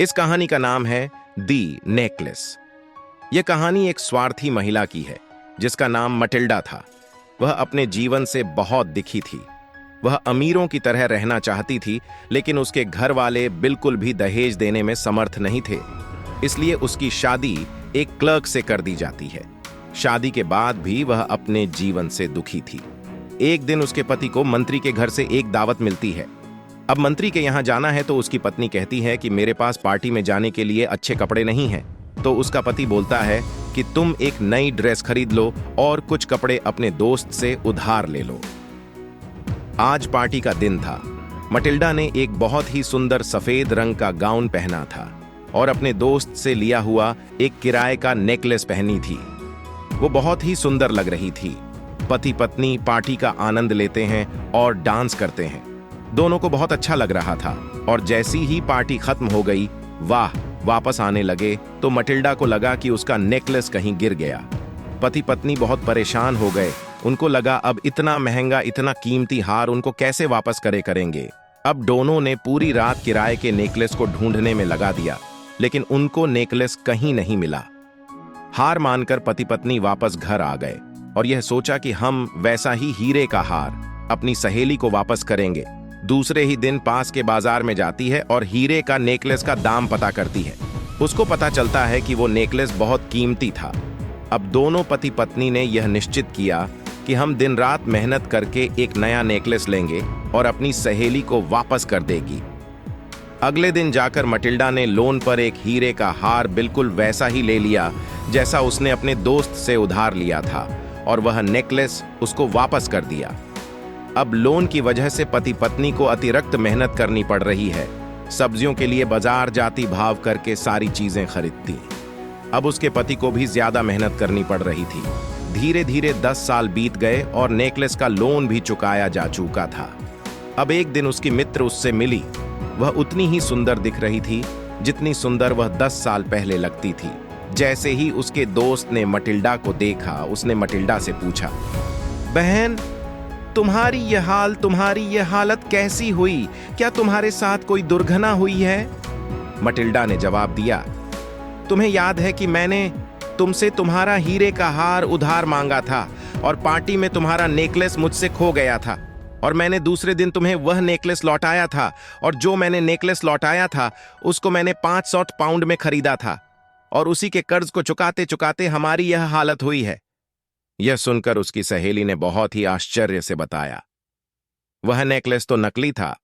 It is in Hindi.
इस कहानी का नाम है दी नेकलेस। यह कहानी एक स्वार्थी महिला की है जिसका नाम मटिल्डा था। वह अपने जीवन से बहुत दुखी थी। वह अमीरों की तरह रहना चाहती थी, लेकिन उसके घर वाले बिल्कुल भी दहेज देने में समर्थ नहीं थे। इसलिए उसकी शादी एक क्लर्क से कर दी जाती है। शादी के बाद भी वह अपने जीवन से दुखी थी। एक दिन उसके पति को मंत्री के घर से एक दावत मिलती है। अब मंत्री के यहाँ जाना है तो उसकी पत्नी कहती है कि मेरे पास पार्टी में जाने के लिए अच्छे कपड़े नहीं हैं। तो उसका पति बोलता है कि तुम एक नई ड्रेस खरीद लो और कुछ कपड़े अपने दोस्त से उधार ले लो। आज पार्टी का दिन था। मटिल्डा ने एक बहुत ही सुंदर सफेद रंग का गाउन पहना था और अपने दोस्त से लिया हुआ एक किराए का नेकलेस पहनी थी। वो बहुत ही सुंदर लग रही थी। पति पत्नी पार्टी का आनंद लेते हैं और डांस करते हैं। दोनों को बहुत अच्छा लग रहा था और जैसी ही पार्टी खत्म हो गई, वापस आने लगे तो मटिल्डा को लगा कि उसका नेकलेस कहीं गिर गया। पति पत्नी बहुत परेशान हो गए। उनको लगा अब इतना महंगा, इतना कीमती हार उनको कैसे वापस करेंगे। अब दोनों ने पूरी रात किराए के नेकलेस को ढूंढने में लगा दिया, लेकिन उनको नेकलेस कहीं नहीं मिला। हार मानकर पति पत्नी वापस घर आ गए और यह सोचा कि हम वैसा ही हीरे का हार अपनी सहेली को वापस करेंगे। दूसरे ही दिन पास के बाजार में जाती है और हीरे का नेकलेस का दाम पता करती है। उसको पता चलता है कि वो नेकलेस बहुत कीमती था। अब दोनों पति पत्नी ने यह निश्चित किया कि हम दिन रात मेहनत करके एक नया नेकलेस लेंगे और अपनी सहेली को वापस कर देगी। अगले दिन जाकर मटिल्डा ने लोन पर एक हीरे का हार बिल्कुल वैसा ही ले लिया जैसा उसने अपने दोस्त से उधार लिया था और वह नेकलेस उसको वापस कर दिया। अब लोन की वजह से पति पत्नी को अतिरिक्त मेहनत करनी पड़ रही है। सब्जियों के लिए बाजार जाती, भाव करके सारी चीजें खरीदती। अब उसके पति को भी ज्यादा मेहनत करनी पड़ रही थी। धीरे धीरे 10 साल बीत गए और नेकलेस का लोन भी चुकाया जा चुका था। अब एक दिन उसकी मित्र उससे मिली। वह उतनी ही सुंदर दिख रही थी जितनी सुंदर वह 10 साल पहले लगती थी। जैसे ही उसके दोस्त ने मटिल्डा को देखा, उसने मटिल्डा से पूछा, बहन, तुम्हारी यह हालत कैसी हुई? क्या तुम्हारे साथ कोई दुर्घटना हुई है? मटिल्डा ने जवाब दिया, तुम्हें याद है कि मैंने तुमसे तुम्हारा हीरे का हार उधार मांगा था और पार्टी में तुम्हारा नेकलेस मुझसे खो गया था और मैंने दूसरे दिन तुम्हें वह नेकलेस लौटाया था और जो मैंने नेकलेस लौटाया था उसको मैंने 500 पाउंड में खरीदा था और उसी के कर्ज को चुकाते चुकाते हमारी यह हालत हुई है। यह सुनकर उसकी सहेली ने बहुत ही आश्चर्य से बताया, वह नेकलेस तो नकली था